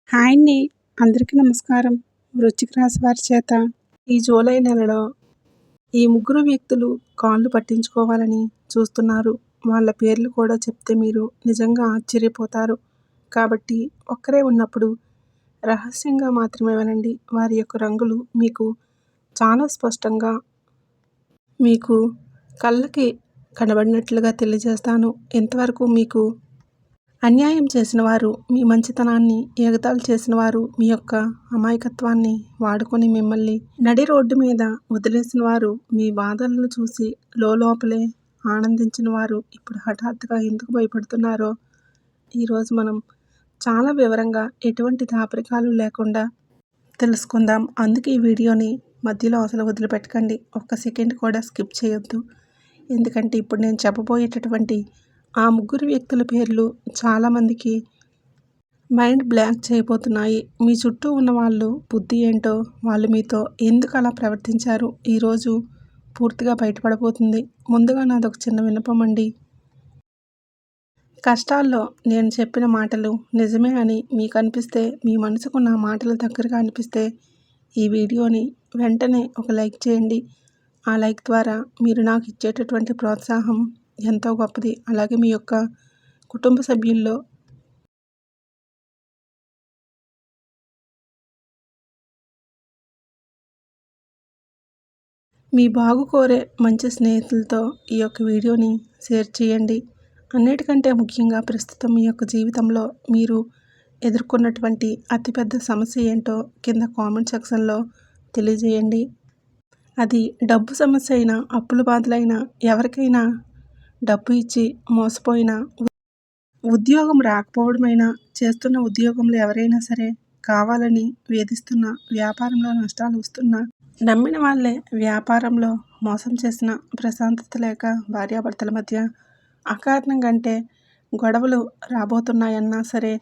Hi అండి. అందరికీ నమస్కారం. వృశ్చిక రాశి వారి చేత ఈ జూలై నెలలో ఈ ముగ్గురు వ్యక్తులు కాళ్ళు పట్టించుకోవాలని చూస్తున్నారు. వాళ్ళ పేర్లు కూడా చెప్తే మీరు నిజంగా ఆశ్చర్యపోతారు. కాబట్టి ఒక్కరే ఉన్నప్పుడు రహస్యంగా మాత్రమే వినండి. వారి యొక్క రంగులు మీకు చాలా స్పష్టంగా మీకు కళ్ళకి కనబడినట్లుగా తెలియజేస్తాను. ఇంతవరకు మీకు అన్యాయం చేసిన వారు, మీ మంచితనాన్ని ఎగతాళి చేసిన వారు, మీ యొక్క అమాయకత్వాన్ని వాడుకొని మిమ్మల్ని నడి రోడ్డు మీద వదిలేసిన వారు, మీ బాధలను చూసి లోపలే ఆనందించిన వారు ఇప్పుడు హఠాత్తుగా ఎందుకు భయపడుతున్నారో ఈరోజు మనం చాలా వివరంగా ఎటువంటి దాపరికాలు లేకుండా తెలుసుకుందాం. అందుకే ఈ వీడియోని మధ్యలో అసలు వదిలిపెట్టకండి. ఒక్క సెకండ్ కూడా స్కిప్ చేయొద్దు. ఎందుకంటే ఇప్పుడు నేను చెప్పబోయేటటువంటి ఆ ముగ్గురు వ్యక్తుల పేర్లు చాలామందికి మైండ్ బ్లాంక్ చేయబోతున్నాయి. మీ చుట్టూ ఉన్న వాళ్ళు బుద్ధి ఏంటో, వాళ్ళు మీతో ఎందుకు అలా ప్రవర్తించారు, ఈరోజు పూర్తిగా బయటపడబోతుంది. ముందుగా నాదొక చిన్న విన్నపం అండి. కష్టాల్లో నేను చెప్పిన మాటలు నిజమే అని మీకు అనిపిస్తే, మీ మనసుకు నా మాటలు దగ్గరగా అనిపిస్తే ఈ వీడియోని వెంటనే ఒక లైక్ చేయండి. ఆ లైక్ ద్వారా మీరు నాకు ఇచ్చేటటువంటి ప్రోత్సాహం ఎంతో గొప్పది. అలాగే మీ యొక్క కుటుంబ సభ్యుల్లో మీ బాగు కోరే మంచి స్నేహితులతో ఈ యొక్క వీడియోని షేర్ చేయండి. అన్నిటికంటే ముఖ్యంగా ప్రస్తుతం మీ యొక్క జీవితంలో మీరు ఎదుర్కొన్నటువంటి అతిపెద్ద సమస్య ఏంటో కింద కామెంట్ సెక్షన్లో తెలియజేయండి. అది డబ్బు సమస్య అయినా, అప్పుల బాధలైనా, ఎవరికైనా డబ్బు ఇచ్చి మోసపోయినా, ఉద్యోగం రాకపోవడమైనా, చేస్తున్న ఉద్యోగంలో ఎవరైనా సరే కావాలని వేధిస్తున్న, వ్యాపారంలో నష్టాలు వస్తున్నా, నమ్మిన వాళ్ళే వ్యాపారంలో మోసం చేసిన, ప్రశాంతత లేక భార్యాభర్తల మధ్య అకారణంగా అంటే గొడవలు రాబోతున్నాయన్నా సరే,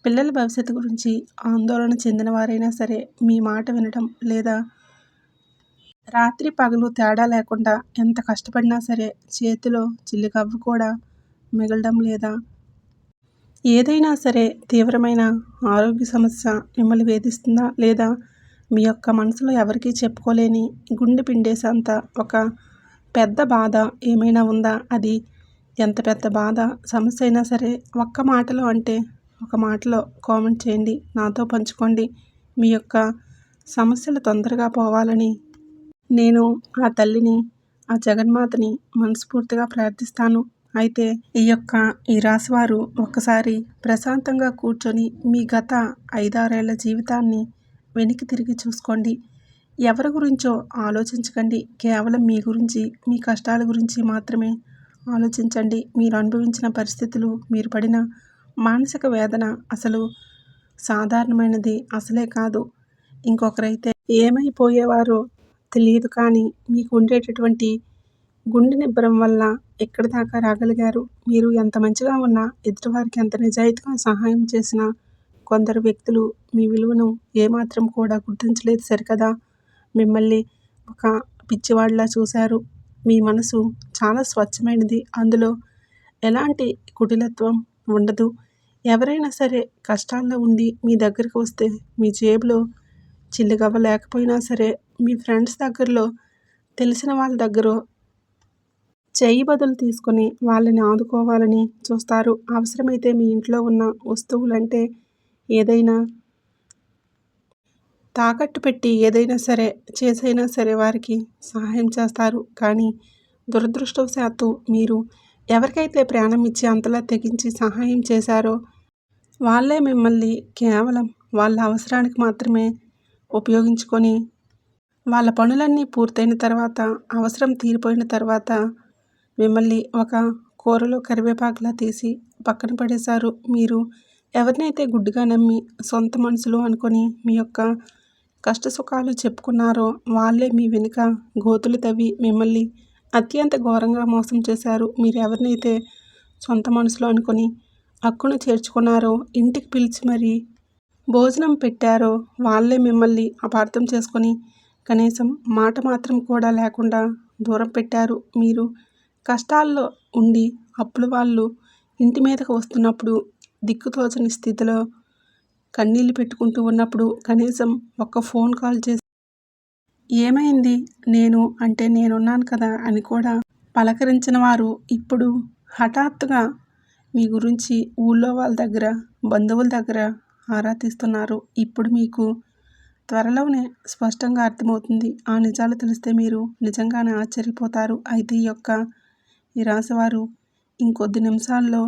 పిల్లల భవిష్యత్తు గురించి ఆందోళన చెందిన వారైనా సరే మీ మాట వినడం లేదా రాత్రి పగలు తేడా లేకుండా ఎంత కష్టపడినా సరే చేతిలో చిల్లిగవ్వ కూడా మిగలడం లేదా ఏదైనా సరే తీవ్రమైన ఆరోగ్య సమస్య మిమ్మల్ని వేధిస్తుందా, లేదా మీ యొక్క మనసులో ఎవరికీ చెప్పుకోలేని గుండె పిండేసేంత ఒక పెద్ద బాధ ఏమైనా ఉందా, అది ఎంత పెద్ద బాధ సమస్య అయినా సరే ఒక్క మాటలో అంటే ఒక మాటలో కామెంట్ చేయండి, నాతో పంచుకోండి. మీ యొక్క సమస్యలు తొందరగా పోవాలని నేను ఆ తల్లిని, ఆ జగన్మాతని మనస్ఫూర్తిగా ప్రార్థిస్తాను. అయితే ఈ రాశివారు ఒక్కసారి ప్రశాంతంగా కూర్చొని మీ గత 5-6 ఏళ్ల జీవితాన్ని వెనక్కి తిరిగి చూసుకోండి. ఎవరి గురించో ఆలోచించకండి. కేవలం మీ గురించి, మీ కష్టాల గురించి మాత్రమే ఆలోచించండి. మీరు అనుభవించిన పరిస్థితులు, మీరు పడిన మానసిక వేదన అసలు సాధారణమైనది అసలే కాదు. ఇంకొకరైతే ఏమైపోయేవారో తెలియదు, కానీ మీకు ఉండేటటువంటి గుండె నిబ్బరం వల్ల ఎక్కడి దాకా రాగలిగారు. మీరు ఎంత మంచిగా ఉన్నా, ఎదుటివారికి ఎంత నిజాయితీగా సహాయం చేసినా కొందరు వ్యక్తులు మీ విలువను ఏమాత్రం కూడా గుర్తించలేదు సరికదా. మిమ్మల్ని ఒక పిచ్చివాడిలా చూశారు. మీ మనసు చాలా స్వచ్ఛమైనది. అందులో ఎలాంటి కుటిలత్వం ఉండదు. ఎవరైనా సరే కష్టాల్లో ఉండి మీ దగ్గరికి వస్తే మీ జేబులో చిల్లిగవ్వ లేకపోయినా సరే మీ ఫ్రెండ్స్ దగ్గరలో, తెలిసిన వాళ్ళ దగ్గర చెయ్యి బదులు తీసుకొని వాళ్ళని ఆదుకోవాలని చూస్తారు. అవసరమైతే మీ ఇంట్లో ఉన్న వస్తువులంటే ఏదైనా తాకట్టు పెట్టి ఏదైనా సరే చేసైనా సరే వారికి సహాయం చేస్తారు. కానీ దురదృష్టవశాత్తు మీరు ఎవరికైతే ప్రాణం ఇచ్చి అంతలా తెగించి సహాయం చేశారో వాళ్ళే మిమ్మల్ని కేవలం వాళ్ళ అవసరానికి మాత్రమే ఉపయోగించుకొని, వాళ్ళ పనులన్నీ పూర్తయిన తర్వాత, అవసరం తీరిపోయిన తర్వాత మిమ్మల్ని ఒక కూరలో కరివేపాకులా తీసి పక్కన పడేశారు. మీరు ఎవరినైతే గుడ్డిగా నమ్మి సొంత మనుషులు అనుకొని మీ యొక్క కష్ట సుఖాలు చెప్పుకున్నారో వాళ్ళే మీ వెనుక గోతులు తవ్వి మిమ్మల్ని అత్యంత ఘోరంగా మోసం చేశారు. మీరు ఎవరినైతే సొంత మనుషులు అనుకొని హక్కును చేర్చుకున్నారో, ఇంటికి పిలిచి మరీ భోజనం పెట్టారో వాళ్ళే మిమ్మల్ని అపార్థం చేసుకొని కనీసం మాట మాత్రం కూడా లేకుండా దూరం పెట్టారు. మీరు కష్టాల్లో ఉండి అప్పుల వాళ్ళు ఇంటి మీదకు వస్తున్నప్పుడు దిక్కుతోచని స్థితిలో కన్నీళ్లు పెట్టుకుంటూ ఉన్నప్పుడు కనీసం ఒక్క ఫోన్ కాల్ చేసి ఏమైంది, నేనున్నాను కదా అని కూడా పలకరించిన వారు ఇప్పుడు హఠాత్తుగా మీ గురించి ఊళ్ళో వాళ్ళ దగ్గర, బంధువుల దగ్గర ఆరా తీస్తున్నారు. ఇప్పుడు మీకు త్వరలోనే స్పష్టంగా అర్థమవుతుంది. ఆ నిజాలు తెలిస్తే మీరు నిజంగానే ఆశ్చర్యపోతారు. అయితే ఈ రాశివారు ఇంకొద్ది నిమిషాల్లో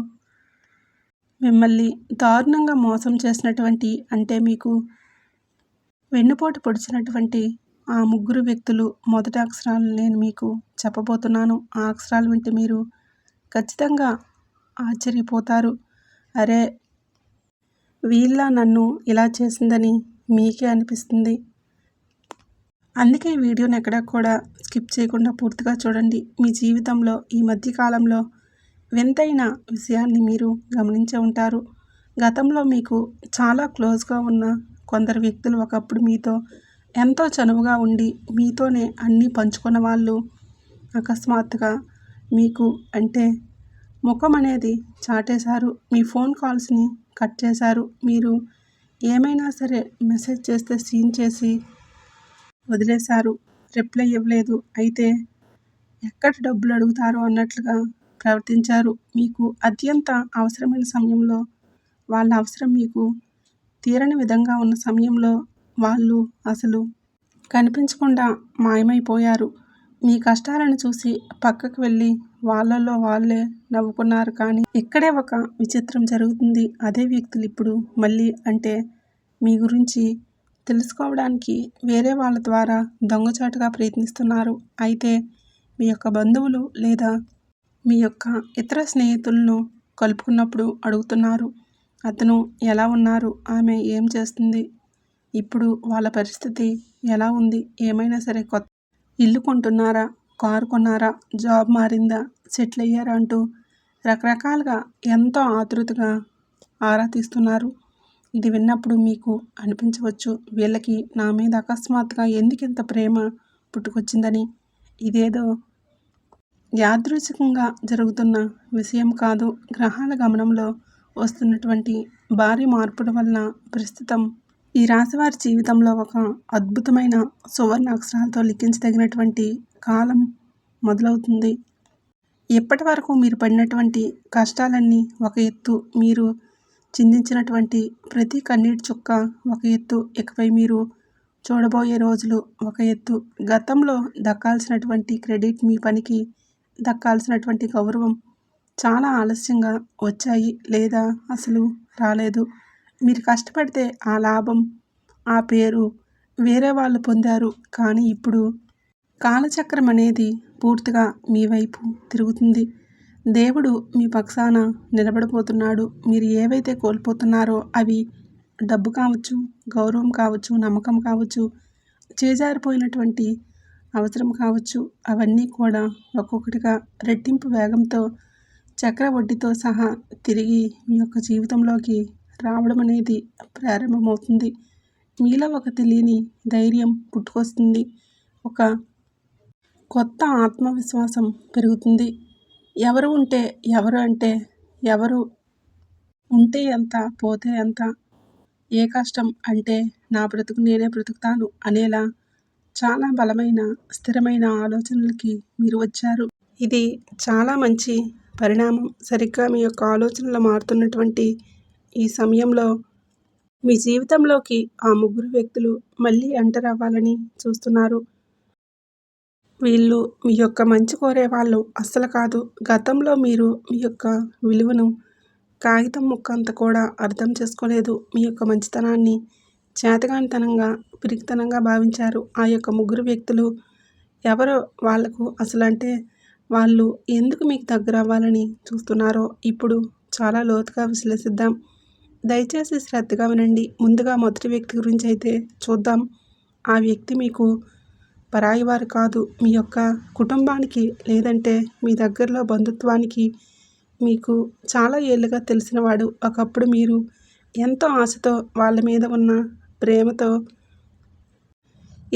మిమ్మల్ని దారుణంగా మోసం చేసినటువంటి, అంటే మీకు వెన్నుపోటు పొడిచినటువంటి ఆ ముగ్గురు వ్యక్తులు మొదటి అక్షరాలు నేను మీకు చెప్పబోతున్నాను. ఆ అక్షరాలు వింటే మీరు ఖచ్చితంగా ఆశ్చర్యపోతారు. అరే, వీళ్ళ నన్ను ఇలా చేసిందని మీకే అనిపిస్తుంది. అందుకే ఈ వీడియోని ఎక్కడా కూడా స్కిప్ చేయకుండా పూర్తిగా చూడండి. మీ జీవితంలో ఈ మధ్యకాలంలో వింతైన విషయాన్ని మీరు గమనించే ఉంటారు. గతంలో మీకు చాలా క్లోజ్గా ఉన్న కొందరు వ్యక్తులు ఒకప్పుడు మీతో ఎంతో చనువుగా ఉండి మీతోనే అన్నీ పంచుకున్న వాళ్ళు అకస్మాత్తుగా మీకు అంటే ముఖం అనేది చాటేశారు. మీ ఫోన్ కాల్స్ని కట్ చేశారు. మీరు ఏమైనా సరే మెసేజ్ చేస్తే సీన్ చేసి వదిలేశారు. రిప్లై ఇవ్వలేదు. అయితే ఎక్కడ డబ్బులు అడుగుతారో అన్నట్లుగా ప్రవర్తించారు. మీకు అత్యంత అవసరమైన సమయంలో వాళ్ళ అవసరం మీకు తీరని విధంగా ఉన్న సమయంలో వాళ్ళు అసలు కనిపించకుండా మాయమైపోయారు. మీ కష్టాలను చూసి పక్కకు వెళ్ళి వాళ్ళల్లో వాళ్ళే నవ్వుకున్నారు. కానీ ఇక్కడే ఒక విచిత్రం జరుగుతుంది. అదే వ్యక్తులు ఇప్పుడు మళ్ళీ అంటే మీ గురించి తెలుసుకోవడానికి వేరే వాళ్ళ ద్వారా దొంగచాటుగా ప్రయత్నిస్తున్నారు. అయితే మీ యొక్క బంధువులు లేదా మీ యొక్క ఇతర స్నేహితులను కలుపుకున్నప్పుడు అడుగుతున్నారు, అతను ఎలా ఉన్నారు, ఆమె ఏం చేస్తుంది, ఇప్పుడు వాళ్ళ పరిస్థితి ఎలా ఉంది, ఏమైనా సరే కొత్త ఇల్లు కొంటున్నారా, కారు కొన్నారా, జాబ్ మారిందా, సెటిల్ అయ్యారా అంటూ రకరకాలుగా ఎంతో ఆతృతగా ఆరా తీస్తున్నారు. ఇది విన్నప్పుడు మీకు అనిపించవచ్చు, వీళ్ళకి నా మీద అకస్మాత్తుగా ఎందుకింత ప్రేమ పుట్టుకొచ్చిందని. ఇదేదో యాదృచ్ఛికంగా జరుగుతున్న విషయం కాదు. గ్రహాల గమనంలో వస్తున్నటువంటి భారీ మార్పుల వలన ప్రస్తుతం ఈ రాశివారి జీవితంలో ఒక అద్భుతమైన సువర్ణ అక్షరాలతో లిఖించదగినటువంటి కాలం మొదలవుతుంది. ఇప్పటి వరకు మీరు పడినటువంటి కష్టాలన్నీ ఒక ఎత్తు, మీరు చిందించినటువంటి ప్రతి కన్నీటి చుక్క ఒక ఎత్తు, ఇకపై మీరు చూడబోయే రోజులు ఒక ఎత్తు. గతంలో దక్కాల్సినటువంటి క్రెడిట్, మీ పనికి దక్కాల్సినటువంటి గౌరవం చాలా ఆలస్యంగా వచ్చాయి లేదా అసలు రాలేదు. మీరు కష్టపడితే ఆ లాభం, ఆ పేరు వేరే వాళ్ళు పొందారు. కానీ ఇప్పుడు కాలచక్రం అనేది పూర్తిగా మీ వైపు తిరుగుతుంది. దేవుడు మీ పక్షాన నిలబడిపోతున్నాడు. మీరు ఏవైతే కోల్పోతున్నారో అవి డబ్బు కావచ్చు, గౌరవం కావచ్చు, నమ్మకం కావచ్చు, చేజారిపోయినటువంటి అవసరం కావచ్చు, అవన్నీ కూడా ఒక్కొక్కటిగా రెట్టింపు వేగంతో చక్రవడ్డీతో సహా తిరిగి మీ యొక్క జీవితంలోకి రావడం అనేది ప్రారంభమవుతుంది. మీలో ఒక తెలియని ధైర్యం పుట్టుకొస్తుంది. ఒక కొత్త ఆత్మవిశ్వాసం పెరుగుతుంది. ఎవరు ఉంటే ఎంత, పోతే ఎంత, ఏ కష్టం అంటే నా బ్రతుకు నేనే బ్రతుకుతాను అనేలా చాలా బలమైన, స్థిరమైన ఆలోచనలకి మీరు వచ్చారు. ఇది చాలా మంచి పరిణామం. సరిగ్గా మీ యొక్క ఆలోచనలు మారుతున్నటువంటి ఈ సమయంలో మీ జీవితంలోకి ఆ ముగ్గురు వ్యక్తులు మళ్ళీ ఎంటర్ అవ్వాలని చూస్తున్నారు. వీళ్ళు మీ యొక్క మంచి కోరే వాళ్ళు అస్సలు కాదు. గతంలో మీరు మీ యొక్క విలువను కాగితం ముక్క అంత కూడా అర్థం చేసుకోలేదు. మీ యొక్క మంచితనాన్ని చేతగానితనంగా, పిరికితనంగా భావించారు. ఆ యొక్క ముగ్గురు వ్యక్తులు ఎవరో వాళ్ళకు అసలు అంటే వాళ్ళు ఎందుకు మీకు దగ్గర అవ్వాలని చూస్తున్నారో ఇప్పుడు చాలా లోతుగా విశ్లేషిద్దాం. దయచేసి శ్రద్ధగా వినండి. ముందుగా మొదటి వ్యక్తి గురించి అయితే చూద్దాం. ఆ వ్యక్తి మీకు పరాయి వారు కాదు. మీ యొక్క కుటుంబానికి లేదంటే మీ దగ్గరలో బంధుత్వానికి మీకు చాలా ఏళ్ళుగా తెలిసినవాడు. ఒకప్పుడు మీరు ఎంతో ఆశతో వాళ్ళ మీద ఉన్న ప్రేమతో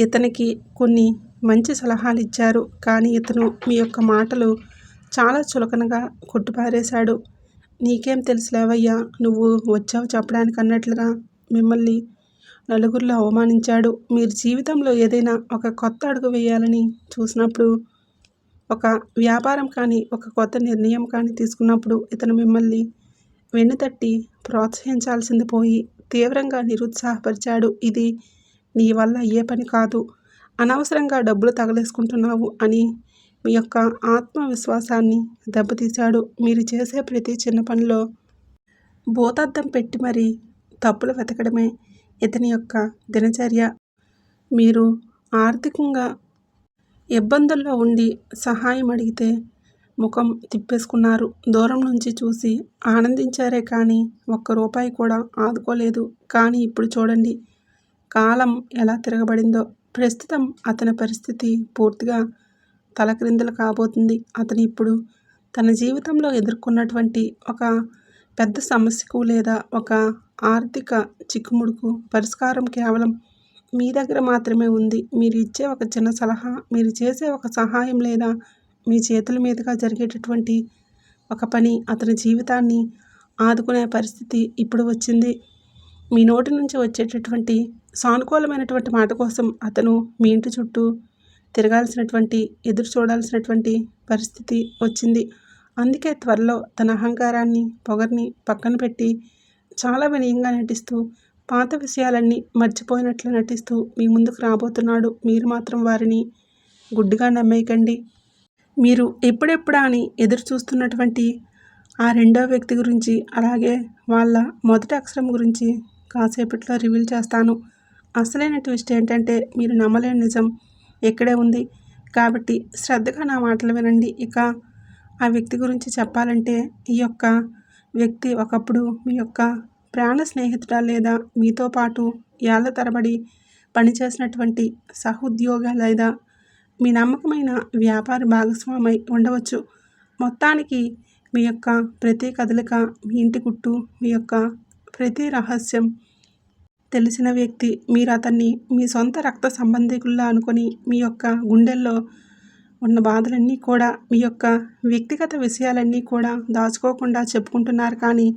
ఇతనికి కొన్ని మంచి సలహాలు ఇచ్చారు. కానీ ఇతను మీ యొక్క మాటలు చాలా చులకనగా కొట్టిపారేశాడు. నీకేం తెలుసులేవయ్యా, నువ్వు వచ్చావు చెప్పడానికి అన్నట్లుగా మిమ్మల్ని నలుగురిలో అవమానించాడు. మీరు జీవితంలో ఏదైనా ఒక కొత్త అడుగు వేయాలని చూసినప్పుడు, ఒక వ్యాపారం కానీ, ఒక కొత్త నిర్ణయం కానీ తీసుకున్నప్పుడు ఇతను మిమ్మల్ని వెన్నుతట్టి ప్రోత్సహించాల్సింది పోయి తీవ్రంగా నిరుత్సాహపరిచాడు. ఇది నీ వల్ల అయ్యే పని కాదు, అనవసరంగా డబ్బులు తగలేసుకుంటున్నావు అని మీ యొక్క ఆత్మవిశ్వాసాన్ని దెబ్బతీశాడు. మీరు చేసే ప్రతి చిన్న పనిలో భూతద్దం పెట్టి మరీ తప్పులు వెతకడమే ఇతని యొక్క దినచర్య. మీరు ఆర్థికంగా ఇబ్బందుల్లో ఉండి సహాయం అడిగితే ముఖం తిప్పేసుకున్నారు. దూరం నుంచి చూసి ఆనందించారే కానీ ఒక్క రూపాయి కూడా ఆదుకోలేదు. కానీ ఇప్పుడు చూడండి, కాలం ఎలా తిరగబడిందో. ప్రస్తుతం అతని పరిస్థితి పూర్తిగా తలక్రిందులు కాబోతుంది. అతను ఇప్పుడు తన జీవితంలో ఎదుర్కొన్నటువంటి ఒక పెద్ద సమస్యకు లేదా ఒక ఆర్థిక చిక్కుముడుకు పరిష్కారం కేవలం మీ దగ్గర మాత్రమే ఉంది. మీరు ఇచ్చే ఒక చిన్న సలహా, మీరు చేసే ఒక సహాయం లేదా మీ చేతుల మీదుగా జరిగేటటువంటి ఒక పని అతని జీవితాన్ని ఆదుకునే పరిస్థితి ఇప్పుడు వచ్చింది. మీ నోటి నుంచి వచ్చేటటువంటి సానుకూలమైనటువంటి మాట కోసం అతను మీ ఇంటి చుట్టూ తిరగాల్సినటువంటి, ఎదురు చూడాల్సినటువంటి పరిస్థితి వచ్చింది. అందుకే త్వరలో తన అహంకారాన్ని, పొగర్ని పక్కన పెట్టి చాలా వినయంగా నటిస్తూ, పాత విషయాలన్నీ మర్చిపోయినట్లు నటిస్తూ మీ ముందుకు రాబోతున్నాడు. మీరు మాత్రం వారిని గుడ్డిగా నమ్మేయకండి. మీరు ఎప్పుడెప్పుడా అని ఎదురు చూస్తున్నటువంటి ఆ రెండో వ్యక్తి గురించి, అలాగే వాళ్ళ మొదటి అక్షరం గురించి కాసేపట్లో రివీల్ చేస్తాను. అసలైన ట్విస్ట్ ఏంటంటే మీరు నమ్మలేని నిజం ఇక్కడే ఉంది. కాబట్టి శ్రద్ధగా నా మాటలు వినండి. ఇక ఆ వ్యక్తి గురించి చెప్పాలంటే, ఈ యొక్క వ్యక్తి ఒకప్పుడు మీ యొక్క ప్రాణ స్నేహితుడా లేదా మీతో పాటు ఏళ్ల తరబడి పనిచేసినటువంటి సహోద్యోగ లేదా మీ నమ్మకమైన వ్యాపార భాగస్వామై ఉండవచ్చు. మొత్తానికి మీ యొక్క ప్రతి కదలిక, మీ ఇంటి గుట్టు, మీ యొక్క ప్రతి రహస్యం తెలిసిన వ్యక్తి. మీరు అతన్ని మీ సొంత రక్త సంబంధికుల్లా అనుకొని మీ యొక్క గుండెల్లో ఉన్న బాధలన్నీ కూడా, మీ యొక్క వ్యక్తిగత విషయాలన్నీ కూడా దాచుకోకుండా చెప్పుకుంటున్నారు. కానీ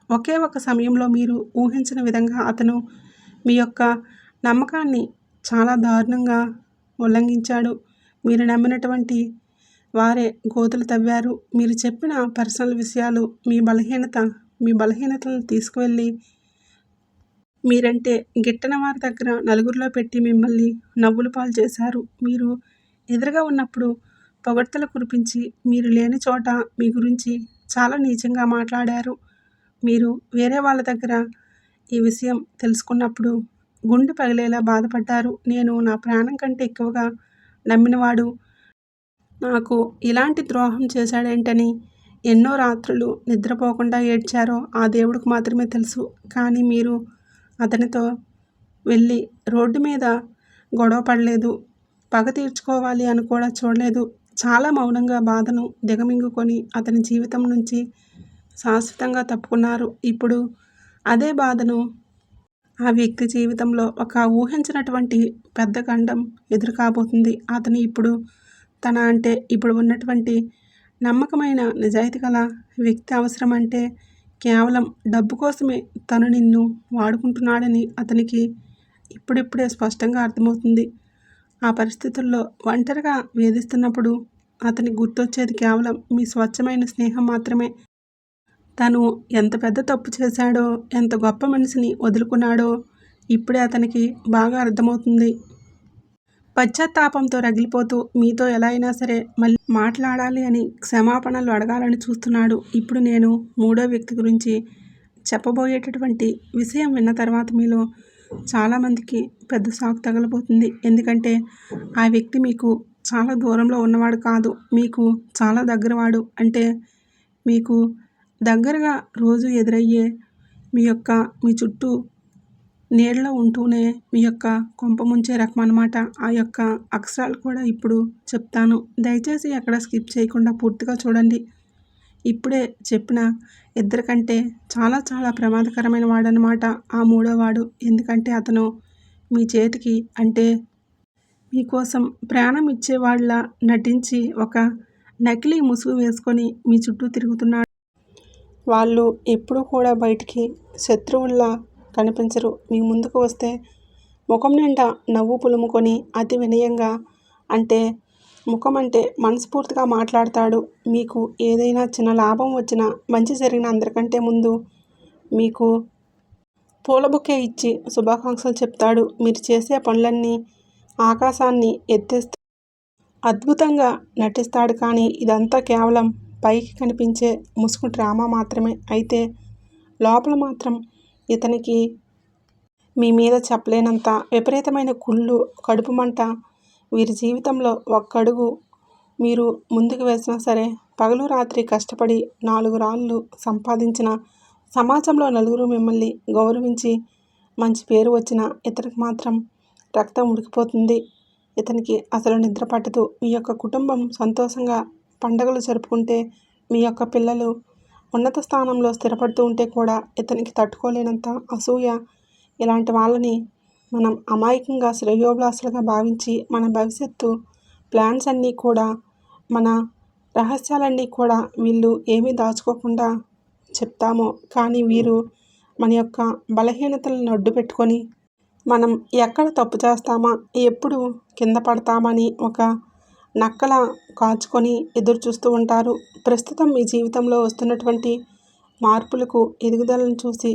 ఒకే ఒక సమయంలో మీరు ఊహించిన విధంగా అతను మీ యొక్క నమ్మకాన్ని చాలా దారుణంగా ఉల్లంఘించాడు. మీరు నమ్మినటువంటి వారే గోతులు తవ్వారు. మీరు చెప్పిన పర్సనల్ విషయాలు, మీ బలహీనతలను తీసుకువెళ్ళి మీరంటే గిట్టని వారి దగ్గర నలుగురిలో పెట్టి మిమ్మల్ని నవ్వుల పాలు చేశారు. మీరు ఎదురుగా ఉన్నప్పుడు పొగడ్తలు కురిపించి, మీరు లేని చోట మీ గురించి చాలా నీచంగా మాట్లాడారు. మీరు వేరే వాళ్ళ దగ్గర ఈ విషయం తెలుసుకున్నప్పుడు గుండె పగిలేలా బాధపడ్డారు. నేను నా ప్రాణం కంటే ఎక్కువగా నమ్మినవాడు నాకు ఇలాంటి ద్రోహం చేశాడేంటని ఎన్నో రాత్రులు నిద్రపోకుండా ఏడ్చారో ఆ దేవుడికి మాత్రమే తెలుసు. కానీ మీరు అతనితో వెళ్ళి రోడ్డు మీద గొడవ పడలేదు, పగ తీర్చుకోవాలి అని కూడా చూడలేదు. చాలా మౌనంగా బాధను దిగమింగుకొని అతని జీవితం నుంచి శాశ్వతంగా తప్పుకున్నారు. ఇప్పుడు అదే బాధను ఆ వ్యక్తి జీవితంలో ఒక ఊహించినటువంటి పెద్ద గండం ఎదురు కాబోతుంది. అతను ఇప్పుడు ఉన్నటువంటి నమ్మకమైన నిజాయితీ గల వ్యక్తి అవసరం అంటే కేవలం డబ్బు కోసమే తను నిన్ను వాడుకుంటున్నాడని అతనికి ఇప్పుడిప్పుడే స్పష్టంగా అర్థమవుతుంది. ఆ పరిస్థితుల్లో ఒంటరిగా వేధిస్తున్నప్పుడు అతనికి గుర్తొచ్చేది కేవలం మీ స్వచ్ఛమైన స్నేహం మాత్రమే. తను ఎంత పెద్ద తప్పు చేశాడో, ఎంత గొప్ప మనిషిని వదులుకున్నాడో ఇప్పుడే అతనికి బాగా అర్థమవుతుంది. పశ్చాత్తాపంతో రగిలిపోతూ మీతో ఎలా అయినా సరే మళ్ళీ మాట్లాడాలి అని క్షమాపణలు అడగాలని చూస్తున్నాడు. ఇప్పుడు నేను మూడో వ్యక్తి గురించి చెప్పబోయేటటువంటి విషయం విన్న తర్వాత మీలో చాలామందికి పెద్ద షాక్ తగలబోతుంది. ఎందుకంటే ఆ వ్యక్తి మీకు చాలా దూరంలో ఉన్నవాడు కాదు, మీకు చాలా దగ్గరవాడు. అంటే మీకు దగ్గరగా రోజు ఎదురయ్యే మీ చుట్టూ నీడలో ఉంటూనే మీ యొక్క కొంప ముంచే రకం అన్నమాట. ఆ యొక్క అక్షరాలు కూడా ఇప్పుడు చెప్తాను. దయచేసి ఎక్కడ స్కిప్ చేయకుండా పూర్తిగా చూడండి. ఇప్పుడే చెప్పిన ఇద్దరికంటే చాలా చాలా ప్రమాదకరమైన వాడనమాట ఆ మూడో వాడు. ఎందుకంటే అతను మీ చేతికి అంటే మీకోసం ప్రాణం ఇచ్చేవాళ్ళ నటించి ఒక నకిలీ ముసుగు వేసుకొని మీ చుట్టూ తిరుగుతున్నాడు. వాళ్ళు ఎప్పుడూ కూడా బయటికి శత్రువుల్లా కనిపించరు. మీ ముందుకు వస్తే ముఖం నిండా నవ్వు పులుముకొని అతి వినయంగా, అంటే ముఖం అంటే మనస్ఫూర్తిగా మాట్లాడతాడు. మీకు ఏదైనా చిన్న లాభం వచ్చినా, మంచి జరిగిన అందరికంటే ముందు మీకు పూల బొకే ఇచ్చి శుభాకాంక్షలు చెప్తాడు. మీరు చేసే పనులన్నీ ఆకాశాన్ని ఎత్తేస్తే అద్భుతంగా నటిస్తాడు. కానీ ఇదంతా కేవలం పైకి కనిపించే ముసుగు డ్రామా మాత్రమే. అయితే లోపల మాత్రం ఇతనికి మీ మీద చెప్పలేనంత విపరీతమైన కుళ్ళు, కడుపు మంట. వీరి జీవితంలో ఒక్కడుగు మీరు ముందుకు వేసినా సరే, పగలు రాత్రి కష్టపడి 4 రాళ్ళు సంపాదించిన, సమాజంలో నలుగురు మిమ్మల్ని గౌరవించి మంచి పేరు వచ్చినా ఇతనికి మాత్రం రక్తం ఉడికిపోతుంది. ఇతనికి అసలు నిద్ర పట్టదు. మీ యొక్క కుటుంబం సంతోషంగా పండగలు జరుపుకుంటే, మీ యొక్క పిల్లలు ఉన్నత స్థానంలో స్థిరపడుతూ ఉంటే కూడా ఇతనికి తట్టుకోలేనంత అసూయ. ఇలాంటి వాళ్ళని మనం అమాయకంగా శ్రేయోభిలాషులుగా భావించి మన భవిష్యత్తు ప్లాన్స్ అన్నీ కూడా, మన రహస్యాలన్నీ కూడా వీళ్ళు ఏమీ దాచుకోకుండా చెప్తామో, కానీ వీరు మన యొక్క బలహీనతలను అడ్డు పెట్టుకొని మనం ఎక్కడ తప్పు చేస్తామా, ఎప్పుడు కింద పడతామని ఒక నక్కలా కాచుకొని ఎదురు చూస్తూ ఉంటారు. ప్రస్తుతం మీ జీవితంలో వస్తున్నటువంటి మార్పులకు, ఎదుగుదలను చూసి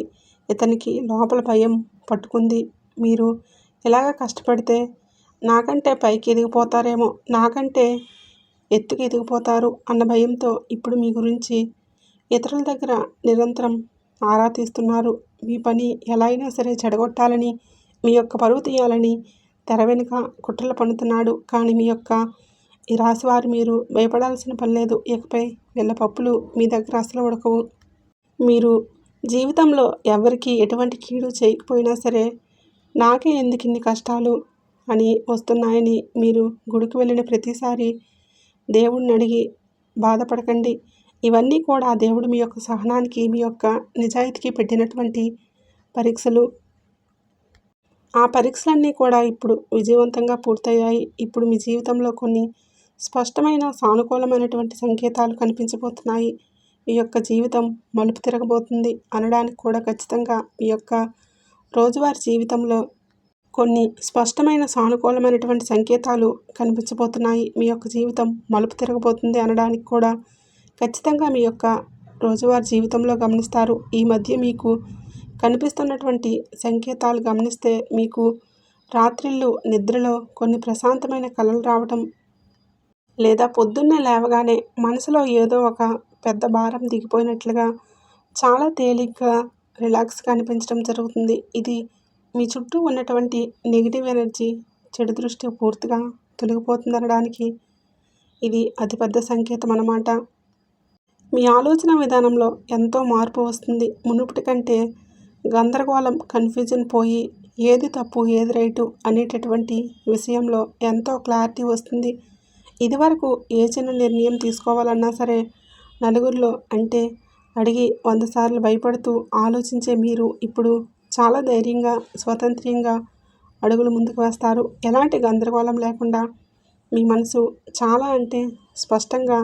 ఇతనికి లోపల భయం పట్టుకుంది. మీరు ఇలాగ కష్టపడితే నాకంటే పైకి ఎదిగిపోతారేమో, నాకంటే ఎత్తుకు ఎదిగిపోతారు అన్న భయంతో ఇప్పుడు మీ గురించి ఇతరుల దగ్గర నిరంతరం ఆరా తీస్తున్నారు. మీ పని ఎలా అయినా సరే చెడగొట్టాలని, మీ యొక్క పరువు తీయాలని తెర వెనుక కుట్రలు పన్నుతున్నాడు. కానీ మీ యొక్క ఈ రాశివారు మీరు భయపడాల్సిన పని లేదు. ఇకపై వీళ్ళ పప్పులు మీ దగ్గర అసలు ఉడకవు. మీరు జీవితంలో ఎవరికి ఎటువంటి కీడు చేయకపోయినా సరే, నాకే ఎందుకు ఇన్ని కష్టాలు అని వస్తున్నాయని మీరు గుడికి వెళ్ళిన ప్రతిసారి దేవుడిని అడిగి బాధపడకండి. ఇవన్నీ కూడా దేవుడు మీ యొక్క సహనానికి, మీ యొక్క నిజాయితీకి పెట్టినటువంటి పరీక్షలు. ఆ పరీక్షలన్నీ కూడా ఇప్పుడు విజయవంతంగా పూర్తయ్యాయి. ఇప్పుడు మీ జీవితంలో కొన్ని స్పష్టమైన సానుకూలమైనటువంటి సంకేతాలు కనిపించబోతున్నాయి. మీ యొక్క జీవితం మలుపు తిరగబోతుంది అనడానికి కూడా ఖచ్చితంగా మీ యొక్క రోజువారీ జీవితంలో కొన్ని స్పష్టమైన సానుకూలమైనటువంటి సంకేతాలు కనిపించబోతున్నాయి. మీ యొక్క జీవితం మలుపు తిరగబోతుంది అనడానికి కూడా ఖచ్చితంగా మీ యొక్క రోజువారీ జీవితంలో గమనిస్తారు. ఈ మధ్య మీకు కనిపిస్తున్నటువంటి సంకేతాలు గమనిస్తే, మీకు రాత్రిళ్ళు నిద్రలో కొన్ని ప్రశాంతమైన కలలు రావటం, లేదా పొద్దున్నే లేవగానే మనసులో ఏదో ఒక పెద్ద భారం దిగిపోయినట్లుగా చాలా తేలిగ్గా, రిలాక్స్గా అనిపించడం జరుగుతుంది. ఇది మీ చుట్టూ ఉన్నటువంటి నెగిటివ్ ఎనర్జీ, చెడు దృష్టి పూర్తిగా తొలగిపోతుందనడానికి ఇది అతిపెద్ద సంకేతం అన్నమాట. మీ ఆలోచన విధానంలో ఎంతో మార్పు వస్తుంది. మునుపటి కంటే గందరగోళం, కన్ఫ్యూజన్ పోయి ఏది తప్పు ఏది రైటు అనేటటువంటి విషయంలో ఎంతో క్లారిటీ వస్తుంది. ఇదివరకు ఏ చిన్న నిర్ణయం తీసుకోవాలన్నా సరే నలుగురిలో అంటే అడిగి 100 సార్లు భయపడుతూ ఆలోచించే మీరు ఇప్పుడు చాలా ధైర్యంగా, స్వతంత్రంగా అడుగులు ముందుకు వేస్తారు. ఎలాంటి గందరగోళం లేకుండా మీ మనసు చాలా అంటే స్పష్టంగా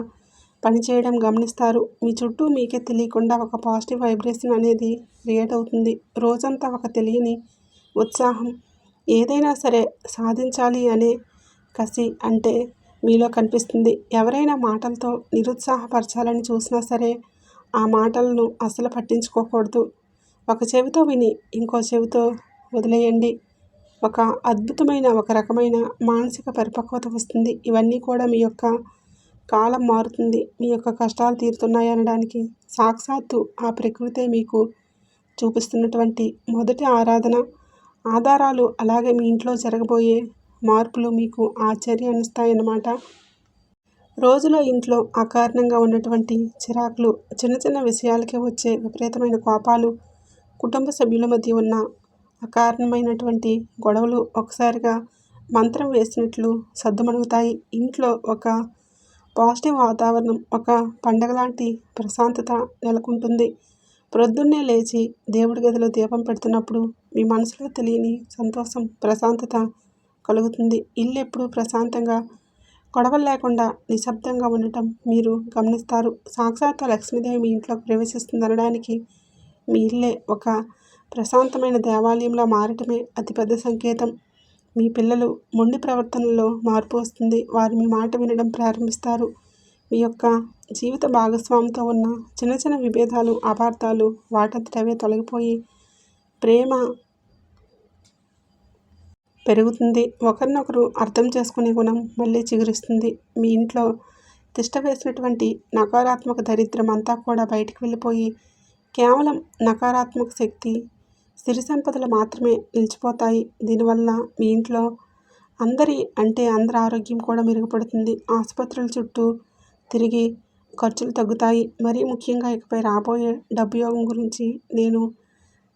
పనిచేయడం గమనిస్తారు. మీ చుట్టూ మీకే తెలియకుండా ఒక పాజిటివ్ వైబ్రేషన్ అనేది క్రియేట్ అవుతుంది. రోజంతా ఒక తెలియని ఉత్సాహం, ఏదైనా సరే సాధించాలి అనే కసి అంటే మీలో కనిపిస్తుంది. ఎవరైనా మాటలతో నిరుత్సాహపరచాలని చూసినా సరే ఆ మాటలను అస్సలు పట్టించుకోకూడదు. ఒక చెవితో విని ఇంకో చెవితో వదిలేయండి. ఒక అద్భుతమైన, ఒక రకమైన మానసిక పరిపక్వత వస్తుంది. ఇవన్నీ కూడా మీ యొక్క కాలం మారుతుంది. మీ యొక్క కష్టాలు తీరుతున్నాయి అనడానికి సాక్షాత్తు ఆ ప్రకృతే మీకు చూపిస్తున్నటువంటి మొదటి ఆధారాలు. అలాగే మీ ఇంట్లో జరగబోయే మార్పులు మీకు ఆశ్చర్యాన్నిస్తాయన్నమాట. రోజులో ఇంట్లో అకారణంగా ఉన్నటువంటి చిరాకులు, చిన్న చిన్న విషయాలకే వచ్చే విపరీతమైన కోపాలు, కుటుంబ సభ్యుల మధ్య ఉన్న అకారణమైనటువంటి గొడవలు ఒకసారిగా మంత్రం వేసినట్లు సద్దుమణుగుతాయి. ఇంట్లో ఒక పాజిటివ్ వాతావరణం, ఒక పండగ లాంటి ప్రశాంతత నెలకొంటుంది. ప్రొద్దున్నే లేచి దేవుడి గదిలో దీపం పెడుతున్నప్పుడు మీ మనసులో తెలియని సంతోషం, ప్రశాంతత కలుగుతుంది. ఇల్లు ఎప్పుడూ ప్రశాంతంగా, గొడవలు లేకుండా నిశ్శబ్దంగా ఉండటం మీరు గమనిస్తారు. సాక్షాత్తు లక్ష్మీదేవి మీ ఇంట్లోకి ప్రవేశిస్తుందనడానికి మీ ఇల్లే ఒక ప్రశాంతమైన దేవాలయంలో మారటమే అతిపెద్ద సంకేతం. మీ పిల్లలు మొండి ప్రవర్తనలో మార్పు వస్తుంది. వారు మీ మాట వినడం ప్రారంభిస్తారు. మీ యొక్క జీవిత భాగస్వామితో ఉన్న చిన్న చిన్న విభేదాలు, అపార్థాలు వాటంతట అవే తొలగిపోయి ప్రేమ పెరుగుతుంది. ఒకరినొకరు అర్థం చేసుకునే గుణం మళ్ళీ చిగురిస్తుంది. మీ ఇంట్లో తిష్టవేసినటువంటి నకారాత్మక దరిద్రం అంతా కూడా బయటికి వెళ్ళిపోయి కేవలం నకారాత్మక శక్తి, సిరి సంపదలు మాత్రమే నిలిచిపోతాయి. దీనివల్ల మీ ఇంట్లో అందరి ఆరోగ్యం కూడా మెరుగుపడుతుంది. ఆసుపత్రుల చుట్టూ తిరిగి ఖర్చులు తగ్గుతాయి. మరీ ముఖ్యంగా ఇకపై రాబోయే డబ్బు యోగం గురించి నేను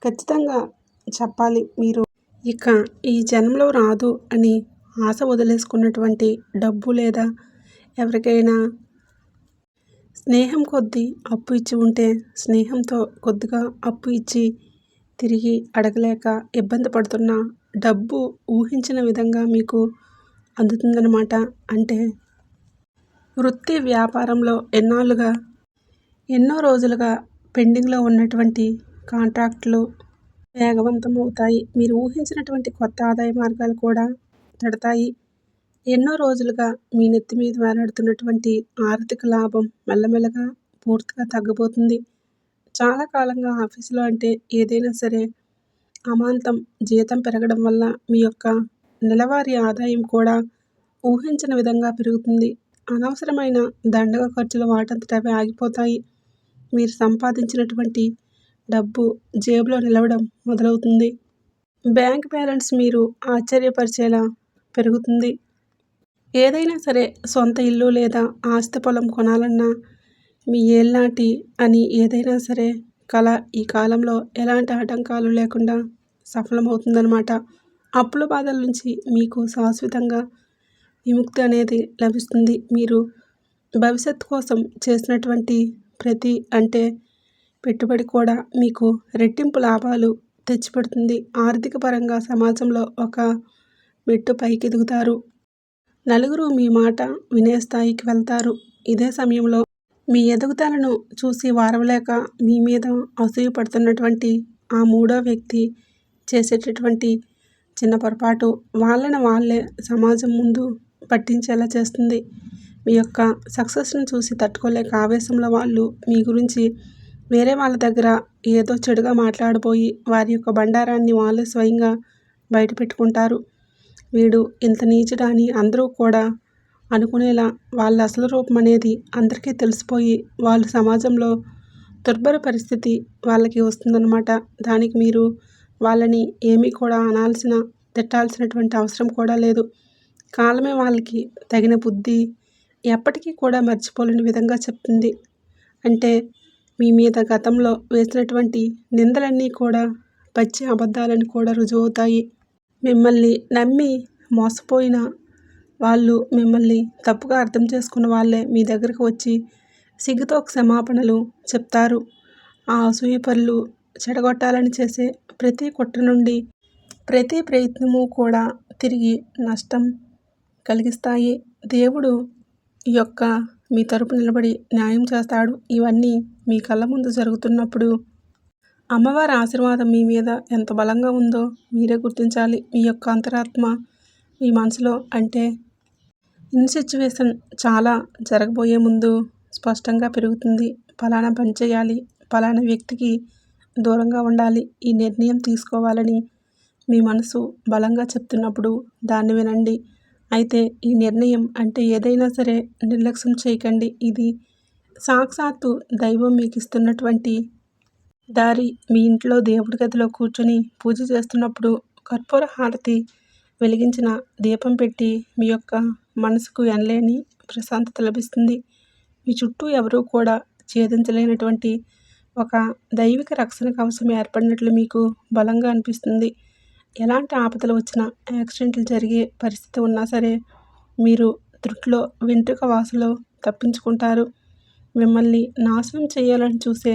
ఖచ్చితంగా చెప్పాలి. మీరు ఇక ఈ జన్మలో రాదు అని ఆశ వదిలేసుకున్నటువంటి డబ్బు, లేదా ఎవరికైనా స్నేహం కొద్దీ అప్పు ఇచ్చి ఉంటే స్నేహంతో కొద్దిగా అప్పు ఇచ్చి తిరిగి అడగలేక ఇబ్బంది పడుతున్న డబ్బు ఊహించిన విధంగా మీకు అందుతుందన్నమాట. అంటే వృత్తి వ్యాపారంలో ఎన్నో రోజులుగా పెండింగ్లో ఉన్నటువంటి కాంట్రాక్టులు వేగవంతం అవుతాయి. మీరు ఊహించినటువంటి కొత్త ఆదాయ మార్గాలు కూడా తడతాయి. ఎన్నో రోజులుగా మీ నెత్తి మీద వేలాడుతున్నటువంటి ఆర్థిక లాభం మెల్లమెల్లగా పూర్తిగా తగ్గబోతుంది. చాలా కాలంగా ఆఫీసులో ఏదైనా సరే అమాంతం జీతం పెరగడం వల్ల మీ యొక్క నెలవారీ ఆదాయం కూడా ఊహించిన విధంగా పెరుగుతుంది. అనవసరమైన దండగ ఖర్చులు వాటంతట అవే ఆగిపోతాయి. మీరు సంపాదించినటువంటి డబ్బు జేబులో నిలవడం మొదలవుతుంది. బ్యాంక్ బ్యాలెన్స్ మీరు ఆశ్చర్యపరిచేలా పెరుగుతుంది. ఏదైనా సరే సొంత ఇల్లు లేదా ఆస్తి పొలం కొనాలన్నా, మీ ఏళ్నాటి అని ఏదైనా సరే కళ ఈ కాలంలో ఎలాంటి ఆటంకాలు లేకుండా సఫలమవుతుందన్నమాట. అప్పుల బాధల నుంచి మీకు శాశ్వతంగా విముక్తి అనేది లభిస్తుంది. మీరు భవిష్యత్తు కోసం చేసినటువంటి ప్రతి పెట్టుబడి కూడా మీకు రెట్టింపు లాభాలు తెచ్చిపెడుతుంది. ఆర్థిక పరంగా సమాజంలో ఒక మెట్టు పైకి ఎదుగుతారు. నలుగురు మీ మాట వినే స్థాయికి వెళ్తారు. ఇదే సమయంలో మీ ఎదుగుదలను చూసి వారవలేక మీ మీద అసూయ పడుతున్నటువంటి ఆ మూడో వ్యక్తి చేసేటటువంటి చిన్న పొరపాటు వాళ్ళే సమాజం ముందు పట్టించేలా చేస్తుంది. మీ యొక్క సక్సెస్ను చూసి తట్టుకోలేక ఆవేశంలో వాళ్ళు మీ గురించి వేరే వాళ్ళ దగ్గర ఏదో చెడుగా మాట్లాడబోయి వారి యొక్క బండారాన్ని వాళ్ళే స్వయంగా బయట పెట్టుకుంటారు. వీడు ఇంత నీచుడా అని అందరూ కూడా అనుకునేలా వాళ్ళ అసలు రూపం అనేది అందరికీ తెలిసిపోయి వాళ్ళు సమాజంలో దుర్భర పరిస్థితి వాళ్ళకి వస్తుందన్నమాట. దానికి మీరు వాళ్ళని ఏమీ కూడా తిట్టాల్సినటువంటి అవసరం కూడా లేదు. కాలమే వాళ్ళకి తగిన బుద్ధి ఎప్పటికీ కూడా మర్చిపోలేని విధంగా చెప్తుంది. మీ మీద గతంలో వేసినటువంటి నిందలన్నీ కూడా పచ్చి అబద్ధాలని కూడా రుజువవుతాయి. మిమ్మల్ని నమ్మి మోసపోయిన వాళ్ళు, మిమ్మల్ని తప్పుగా అర్థం చేసుకున్న వాళ్ళే మీ దగ్గరకు వచ్చి సిగ్గుతో క్షమాపణలు చెప్తారు. ఆ అసూయపరులు చెడగొట్టాలని చేసే ప్రతి కుట్ర నుండి ప్రతి ప్రయత్నము కూడా తిరిగి నష్టం కలిగిస్తాయి. దేవుడు మీ తరపు నిలబడి న్యాయం చేస్తాడు. ఇవన్నీ మీ కళ్ళ ముందు జరుగుతున్నప్పుడు అమ్మవారి ఆశీర్వాదం మీ మీద ఎంత బలంగా ఉందో మీరే గుర్తించాలి. మీ యొక్క అంతరాత్మ మీ మనసులో ఇన్ సిచ్యువేషన్ చాలా జరగబోయే ముందు స్పష్టంగా పెరుగుతుంది. ఫలానా పని చేయాలి, ఫలానా వ్యక్తికి దూరంగా ఉండాలి, ఈ నిర్ణయం తీసుకోవాలని మీ మనసు బలంగా చెప్తున్నప్పుడు దాన్ని వినండి. అయితే ఈ నిర్ణయం ఏదైనా సరే నిర్లక్ష్యం చేయకండి. ఇది సాక్షాత్తు దైవం మీకు ఇస్తున్నటువంటి దారి. మీ ఇంట్లో దేవుడి గదిలో కూర్చొని పూజ చేస్తున్నప్పుడు కర్పూర హారతి వెలిగించిన దీపం పెట్టి మీ యొక్క మనసుకు ఎనలేని ప్రశాంతత లభిస్తుంది. మీ చుట్టూ ఎవరూ కూడా ఛేదించలేనటువంటి ఒక దైవిక రక్షణ కవచం ఏర్పడినట్లు మీకు బలంగా అనిపిస్తుంది. ఎలాంటి ఆపదలు వచ్చినా, యాక్సిడెంట్లు జరిగే పరిస్థితి ఉన్నా సరే మీరు త్రుట్లో వెంట్రుక వాసులో తప్పించుకుంటారు. మిమ్మల్ని నాశనం చేయాలని చూసే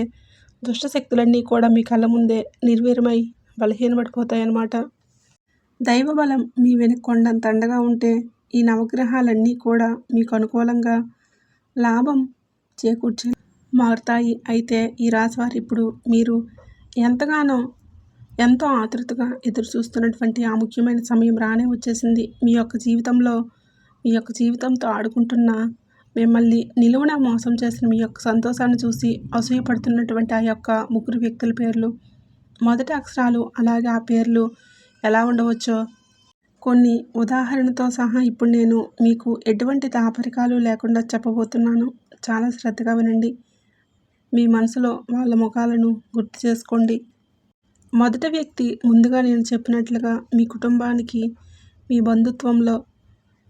దుష్టశక్తులన్నీ కూడా మీ కళ్ళ ముందే నిర్వీర్యమై బలహీనపడిపోతాయన్నమాట. దైవబలం మీ వెనుక కొండంత అండగా ఉంటే ఈ నవగ్రహాలన్నీ కూడా మీకు అనుకూలంగా లాభం చేకూర్చే మారుతాయి. అయితే ఈ రాశివారు ఇప్పుడు మీరు ఎంతగానో ఎంతో ఆతృతగా ఎదురు చూస్తున్నటువంటి ఆ ముఖ్యమైన సమయం రానే వచ్చేసింది. మీ యొక్క జీవితంతో ఆడుకుంటున్న, మిమ్మల్ని నిలువున మోసం చేసిన మీ యొక్క సంతోషాన్ని చూసి అసూయపడుతున్నటువంటి ఆ యొక్క ముగ్గురు వ్యక్తుల పేర్లు, మొదటి అక్షరాలు, అలాగే ఆ పేర్లు ఎలా ఉండవచ్చో కొన్ని ఉదాహరణతో సహా ఇప్పుడు నేను మీకు ఎటువంటి దాపరికాలు లేకుండా చెప్పబోతున్నాను. చాలా శ్రద్ధగా వినండి. మీ మనసులో వాళ్ళ ముఖాలను గుర్తు చేసుకోండి. మొదటి వ్యక్తి ముందుగా నేను చెప్పినట్లుగా మీ కుటుంబానికి, మీ బంధుత్వంలో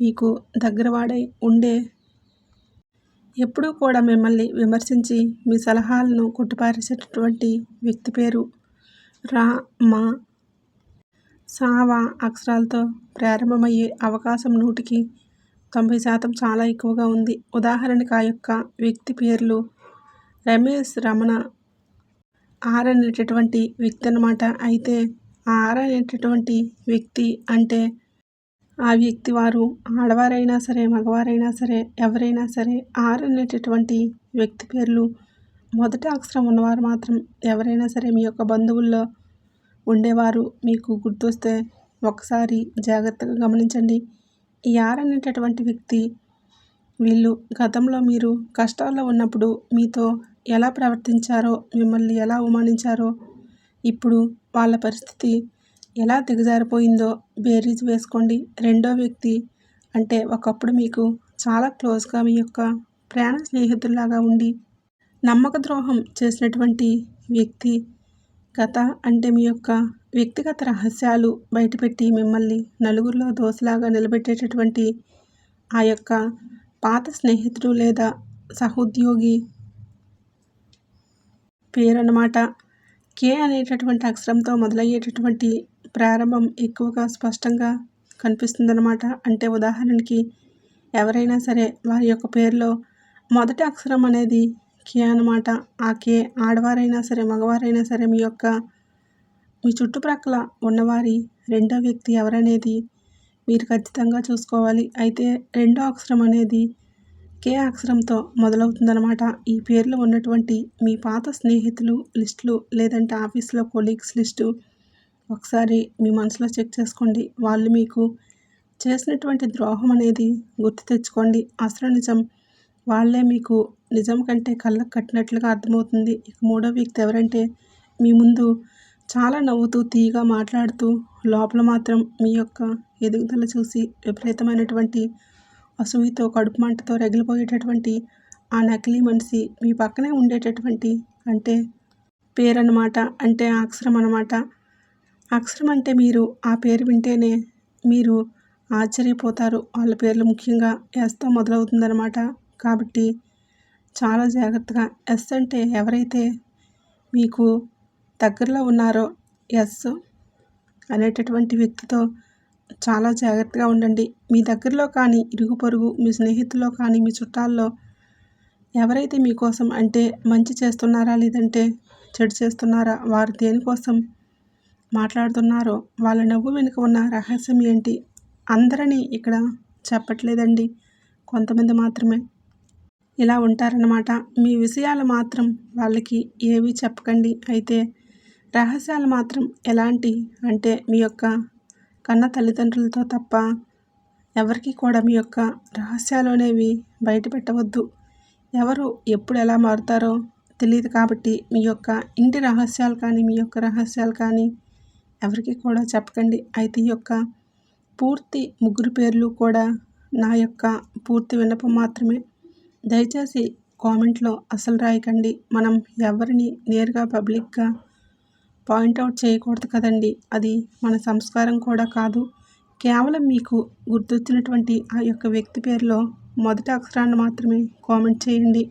మీకు దగ్గరవాడై ఉండే, ఎప్పుడూ కూడా మిమ్మల్ని విమర్శించి మీ సలహాలను కొట్టిపారేసేటటువంటి వ్యక్తి పేరు రా, మా, సావ అక్షరాలతో ప్రారంభమయ్యే అవకాశం 100కి 90% చాలా ఎక్కువగా ఉంది. ఉదాహరణకు ఆ యొక్క వ్యక్తి పేర్లు రమేష్, రమణ, ఆర్ అనేటటువంటి వ్యక్తి అన్నమాట. అయితే ఆ ఆర్ అనేటటువంటి వ్యక్తి అంటే ఆ వ్యక్తి వారు ఆడవారైనా సరే, మగవారైనా సరే, ఎవరైనా సరే ఆర్ అనేటటువంటి వ్యక్తి పేర్లు మొదటి అక్షరం ఉన్నవారు మాత్రం ఎవరైనా సరే మీ యొక్క బంధువుల్లో ఉండేవారు మీకు గుర్తొస్తే ఒకసారి జాగ్రత్తగా గమనించండి. ఈ ఆర్ అనేటటువంటి వ్యక్తి, వీళ్ళు గతంలో మీరు కష్టాల్లో ఉన్నప్పుడు మీతో ఎలా ప్రవర్తించారో, మిమ్మల్ని ఎలా అవమానించారో, ఇప్పుడు వాళ్ళ పరిస్థితి ఎలా దిగజారిపోయిందో బేరీజు వేసుకోండి. రెండో వ్యక్తి అంటే ఒకప్పుడు మీకు చాలా క్లోజ్గా మీ యొక్క ప్రాణ స్నేహితుల్లాగా ఉండి నమ్మక ద్రోహం చేసినటువంటి వ్యక్తి, గత అంటే మీ యొక్క వ్యక్తిగత రహస్యాలు బయటపెట్టి మిమ్మల్ని నలుగురిలో దోసలాగా నిలబెట్టేటటువంటి ఆ యొక్క పాత స్నేహితుడు లేదా సహోద్యోగి పేరు అన్నమాట. కే అనేటటువంటి అక్షరంతో మొదలయ్యేటటువంటి ప్రారంభం ఎక్కువగా స్పష్టంగా కనిపిస్తుందన్నమాట. అంటే ఉదాహరణకి ఎవరైనా సరే వారి యొక్క పేరులో మొదటి అక్షరం అనేది కే అన్నమాట. ఆ కే ఆడవారైనా సరే, మగవారైనా సరే మీ చుట్టుప్రక్కల ఉన్నవారి రెండో వ్యక్తి ఎవరనేది మీరు ఖచ్చితంగా చూసుకోవాలి. అయితే రెండో అక్షరం అనేది కే అక్షరంతో మొదలవుతుందన్నమాట. ఈ పేర్లు ఉన్నటువంటి మీ పాత స్నేహితులు లిస్టులు, లేదంటే ఆఫీస్లో కొలీగ్స్ లిస్టు ఒకసారి మీ మనసులో చెక్ చేసుకోండి. వాళ్ళు మీకు చేసినటువంటి ద్రోహం అనేది గుర్తు తెచ్చుకోండి. అసలు నిజం వాళ్ళే మీకు నిజం కంటే కళ్ళకు కట్టినట్లుగా అర్థమవుతుంది. ఇక మూడో వ్యక్తి ఎవరంటే మీ ముందు చాలా నవ్వుతూ తీయగా మాట్లాడుతూ లోపల మాత్రం మీ యొక్క ఎదుగుదల చూసి విపరీతమైనటువంటి అసూయతో, కడుపు మంటతో రగిలిపోయేటటువంటి ఆ నకిలీ మనిషి మీ పక్కనే ఉండేటటువంటి అంటే పేరన్నమాట. అంటే ఆ అక్షరం అన్నమాట. అక్షరం అంటే మీరు ఆ పేరు వింటేనే మీరు ఆశ్చర్యపోతారు. వాళ్ళ పేర్లు ముఖ్యంగా ఎస్తో మొదలవుతుందన్నమాట. కాబట్టి చాలా జాగ్రత్తగా, ఎస్ అంటే ఎవరైతే మీకు దగ్గరలో ఉన్నారో ఎస్ అనేటటువంటి వ్యక్తితో చాలా జాగ్రత్తగా ఉండండి. మీ దగ్గరలో కానీ, ఇరుగు పొరుగు, మీ స్నేహితుల్లో కానీ, మీ చుట్టాల్లో ఎవరైతే మీకోసం అంటే మంచి చేస్తున్నారా లేదంటే చెడు చేస్తున్నారా, వారు దేనికోసం మాట్లాడుతున్నారో, వాళ్ళ నవ్వు వెనుక ఉన్న రహస్యం ఏంటి, అందరినీ ఇక్కడ చెప్పట్లేదండి, కొంతమంది మాత్రమే ఇలా ఉంటారన్నమాట. మీ విషయాలు మాత్రం వాళ్ళకి ఏవి చెప్పకండి. అయితే రహస్యాలు మాత్రం ఎలాంటి అంటే మీ యొక్క కన్న తల్లిదండ్రులతో తప్ప ఎవరికి కూడా మీ యొక్క రహస్యాలు అనేవి బయట పెట్టవద్దు. ఎవరు ఎప్పుడు ఎలా మారుతారో తెలియదు. కాబట్టి మీ యొక్క ఇంటి రహస్యాలు కానీ, మీ యొక్క రహస్యాలు కానీ ఎవరికి కూడా చెప్పకండి. అయితే ఈ యొక్క పూర్తి ముగ్గురు పేర్లు కూడా నా యొక్క పూర్తి విన్నపం మాత్రమే. దయచేసి కామెంట్లో అసలు రాయకండి. మనం ఎవరిని నేరుగా పబ్లిక్గా పాయింట్అవుట్ చేయకూడదు కదండి. అది మన సంస్కారం కూడా కాదు. కేవలం మీకు గుర్తొచ్చినటువంటి ఆ యొక్క వ్యక్తి పేరులో మొదటి అక్షరాన్ని మాత్రమే కామెంట్ చేయండి.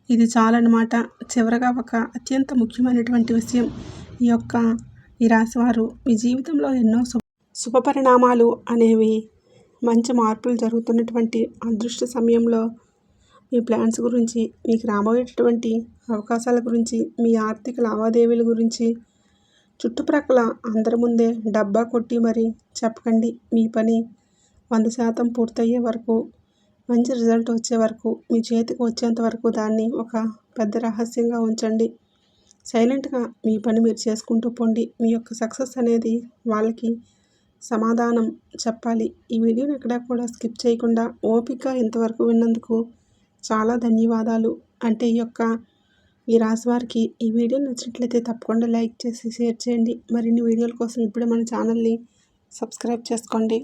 ఇది చాలన్నమాట. చివరగా ఒక అత్యంత ముఖ్యమైనటువంటి విషయం, ఈ రాశివారు మీ జీవితంలో ఎన్నో శుభపరిణామాలు అనేవి, మంచి మార్పులు జరుగుతున్నటువంటి అదృష్ట సమయంలో మీ ప్లాన్స్ గురించి, మీకు రాబోయేటటువంటి అవకాశాల గురించి, మీ ఆర్థిక లావాదేవీల గురించి చుట్టుప్రక్కల అందరి ముందే డబ్బా కొట్టి మరీ చెప్పకండి. మీ పని 100% పూర్తయ్యే వరకు, మంచి రిజల్ట్ వచ్చే వరకు, మీ చేతికి వచ్చేంత వరకు దాన్ని ఒక పెద్ద రహస్యంగా ఉంచండి. సైలెంట్గా మీ పని మీరు చేసుకుంటూ పోండి. మీ యొక్క సక్సెస్ అనేది వాళ్ళకి సమాధానం చెప్పాలి. ఈ వీడియోని ఎక్కడా కూడా స్కిప్ చేయకుండా ఓపిక ఇంతవరకు విన్నందుకు చాలా ధన్యవాదాలు. అంటే ఈ రాశి వారికి ఈ వీడియో నచ్చినట్లయితే తప్పకుండా లైక్ చేసి షేర్ చేయండి. మరిన్ని వీడియోల కోసం ఇప్పుడే మన ఛానల్ని సబ్స్క్రైబ్ చేసుకోండి.